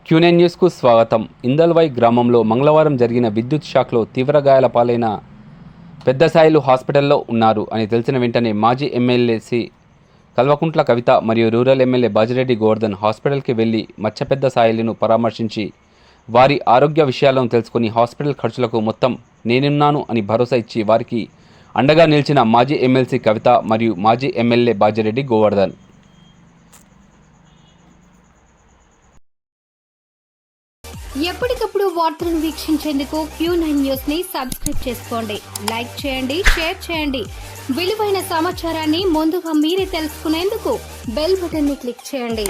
Quinine న్యూస్కు స్వాగతం. ఇందల్వై గ్రామంలో మంగళవారం జరిగిన విద్యుత్ షాక్లో తీవ్ర గాయాల పాలైన పెద్ద సాయిలు హాస్పిటల్లో ఉన్నారు అని తెలిసిన వెంటనే మాజీ ఎమ్మెల్యేసి కల్వకుంట్ల కవిత మరియు రూరల్ ఎమ్మెల్యే బాజిరెడ్డి గోవర్ధన్ హాస్పిటల్కి వెళ్లి మచ్చపెద్ద సాయిలను పరామర్శించి వారి ఆరోగ్య విషయాలను తెలుసుకుని హాస్పిటల్ ఖర్చులకు మొత్తం నేనున్నాను అని భరోసా ఇచ్చి వారికి అండగా నిలిచిన మాజీ ఎమ్మెల్సీ కవిత మరియు మాజీ ఎమ్మెల్యే బాజిరెడ్డి గోవర్ధన్. ఎప్పటికప్పుడు వార్తలను వీక్షించేందుకు Q9 న్యూస్ ని సబ్స్క్రైబ్ చేసుకోండి, లైక్ చేయండి, షేర్ చేయండి. విలువైన సమాచారాన్ని ముందుగా మీరే తెలుసుకునేందుకు బెల్ బటన్ ని క్లిక్ చేయండి.